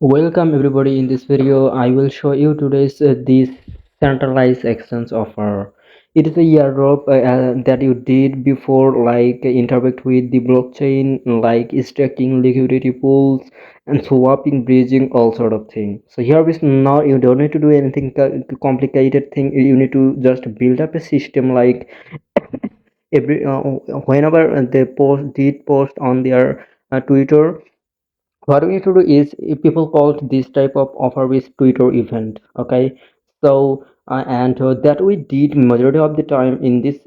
Welcome everybody. In this video I will show you today's this centralized exchange offer. It is a airdrop that you did before, like interact with the blockchain, like staking liquidity pools and swapping, bridging, all sort of thing. So here is now you don't need to do anything complicated thing. You need to just build up a system like every whenever they post on their Twitter. What we need to do is, if people call this type of offer with Twitter event, okay. So and that we did majority of the time in this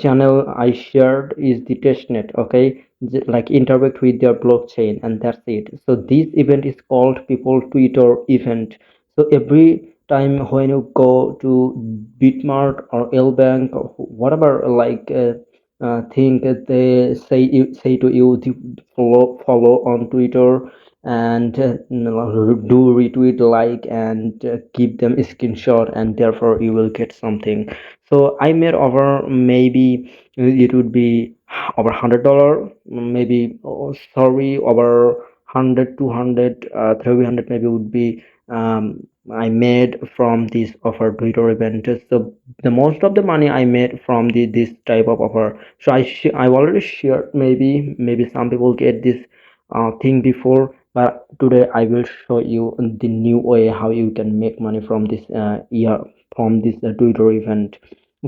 channel I shared is the testnet, okay. Like interact with their blockchain, and that's it. So this event is called people Twitter event. So every time when you go to Bitmart or Lbank or whatever, like thing that they say to you to follow on Twitter, and do retweet, like, and keep them a screenshot, and therefore you will get something. So I made over, maybe it would be over $100, maybe, oh, sorry, over 100, 200, 300 maybe would be. I made from this offer Twitter event. So the most of the money I made from the this type of offer. So I already shared, maybe some people get this thing before, but today I will show you the new way how you can make money from this year, from this Twitter event.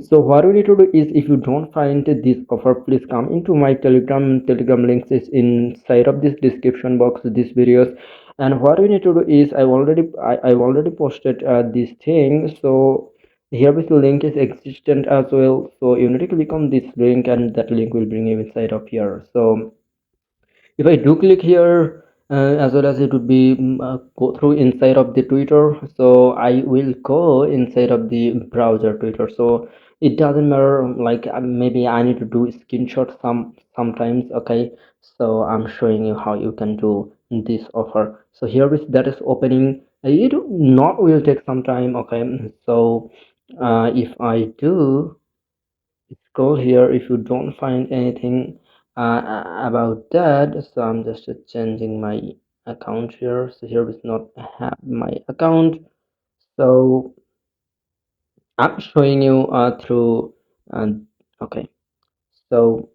So what we need to do is, if you don't find this offer, please come into my telegram links is inside of this description box, this videos. And what we need to do is, I've already posted this thing. So here is the link is existent as well, so you need to click on this link, and that link will bring you inside of here. So if I do click here, as well as it would be go through inside of the Twitter. So I will go inside of the browser Twitter. So it doesn't matter, like maybe I need to do screenshot sometimes, okay. So I'm showing you how you can do this offer. So here is that is opening. It not will take some time, okay. So if I do scroll here, if you don't find anything about that, so I'm just changing my account here. So here is not have my account. So I'm showing you through uh, okay. So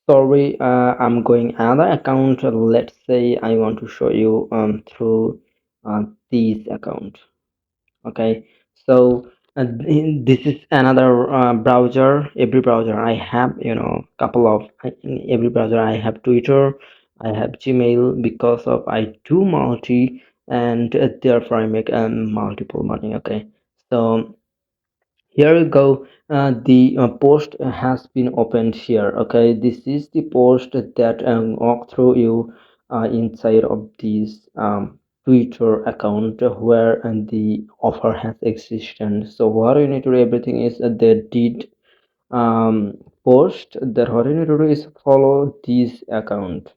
sorry, I'm going another account. Let's say I want to show you through this account, okay. So this is another browser. Every browser I have, couple of, in every browser I have Twitter, I have Gmail, because of I do multi, and therefore I make multiple money, okay. So here you go. The post has been opened here, okay. This is the post that walk through you inside of this Twitter account, where the offer has existed. So what you need to do, everything is they did post that. What you need to do is follow this account.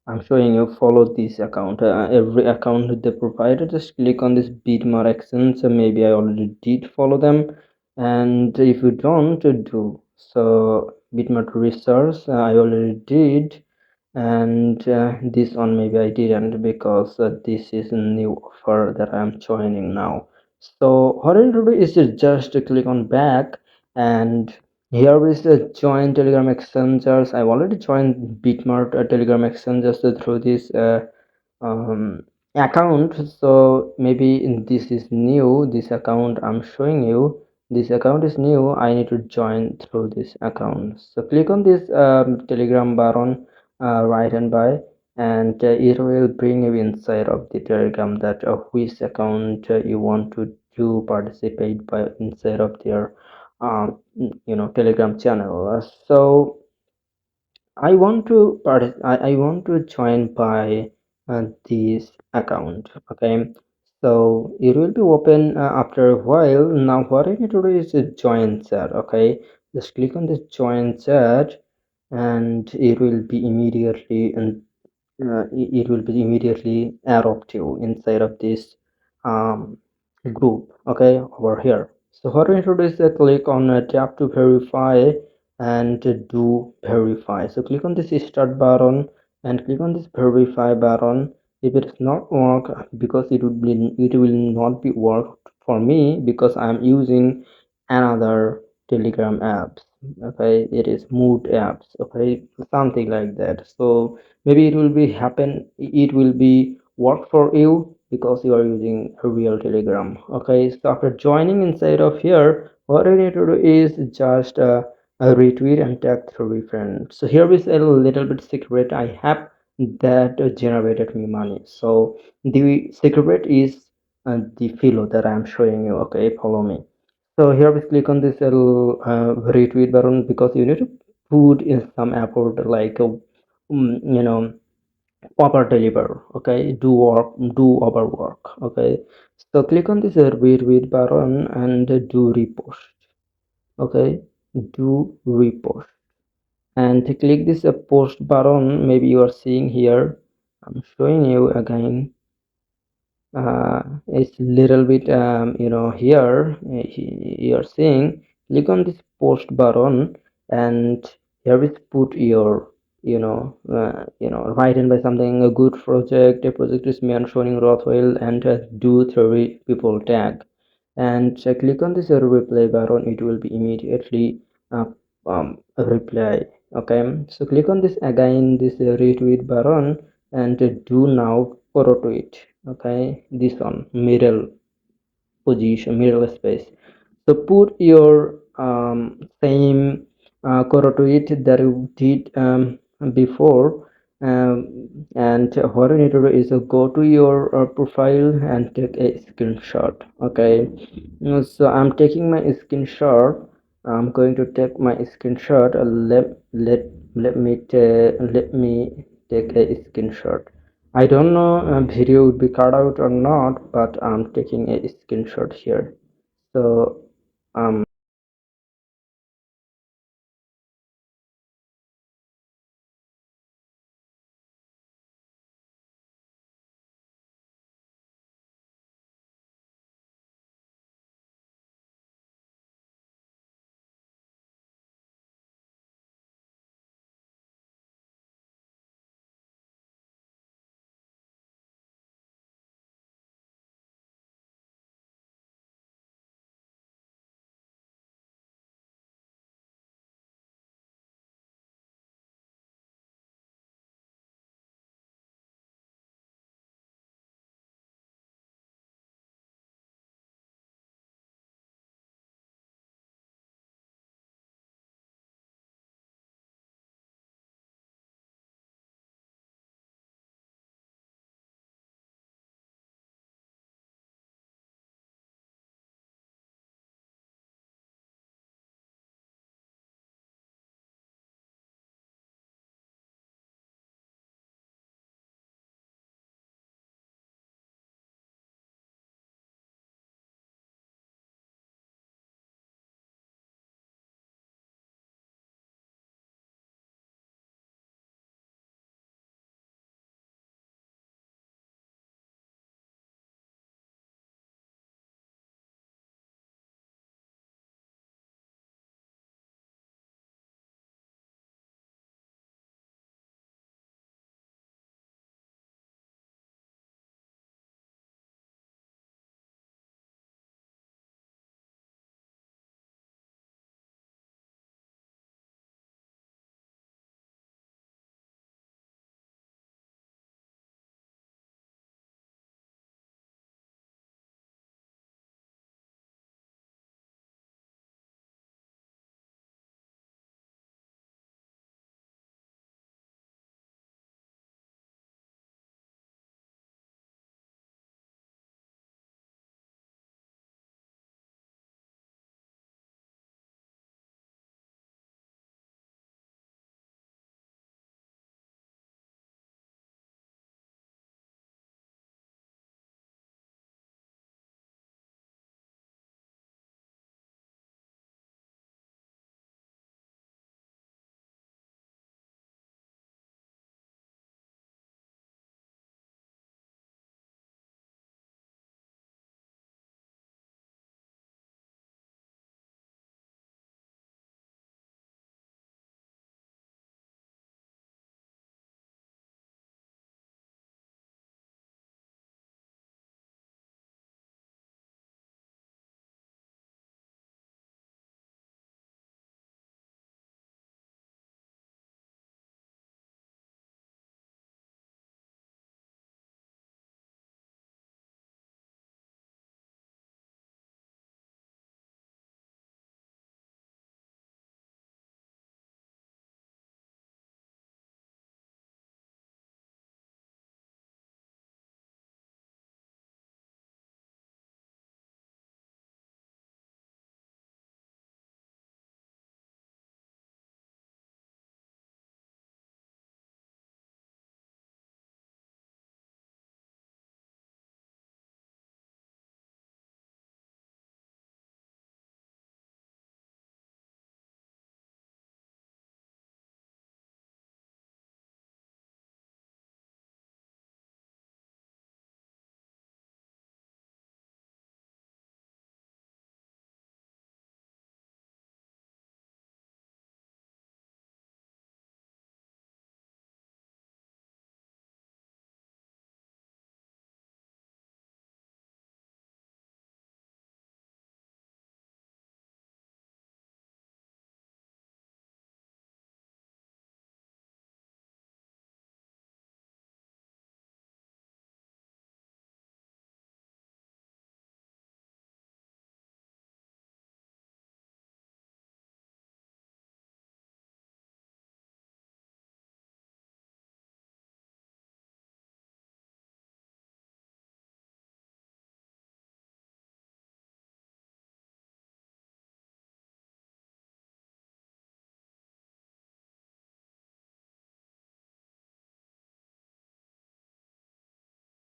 I'm showing you, follow this account. Every account they provided, just click on this Bitmart Exchange. So maybe I already did follow them, and if you don't do so, Bitmart Research I already did, and this one maybe I didn't, because this is a new offer that I'm joining now. So what I need to do is just to click on back, and here is the join Telegram exchangers. I've already joined Bitmart Telegram exchangers through this um, account. So maybe this is new. This account I'm showing you. This account is new. I need to join through this account. So click on this Telegram button right hand by, and it will bring you inside of the Telegram, that which account you want to participate by inside of their Telegram channel. So I want to join by this account, okay. So it will be open after a while. Now what I need to do is to join chat, okay. Just click on this join chat, and it will be immediately, and it will be immediately adaptive inside of this um, group, okay, over here. So what we need to do is click on tap to verify, and do verify. So click on this start button, and click on this verify button, If it is not work, because it will not be work for me because I'm using another Telegram apps. Okay, it is mood apps. Okay, something like that. So maybe it will be work for you because you are using a real Telegram. Okay, so after joining inside of here, what you need to do is just a retweet and tag three friends. So here is a little bit secret I have that generated me money. So the secret is the filo that I'm showing you. Okay, follow me. So here we click on this little retweet button because you need to put in some effort like you know, proper deliver. Okay, do our work. Okay, so click on this retweet button and do repost. Okay, do repost and click this post button. Maybe you are seeing here, I'm showing you again. It's little bit here you are seeing, click on this post button and here is put your written by something, a good project, a project is mentioning Rothwell and do three people tag and click on this reply button. It will be immediately uh, a reply. Okay, so click on this again, this retweet button and do now auto tweet. Okay, this one middle position, middle space. So put your same quote tweet that you did before, and what you need to do is go to your profile and take a screenshot. Okay, so I'm taking my screenshot. I'm going to take my screenshot. Let me take a screenshot. I don't know video would be cut out or not, but I'm taking a screenshot here. So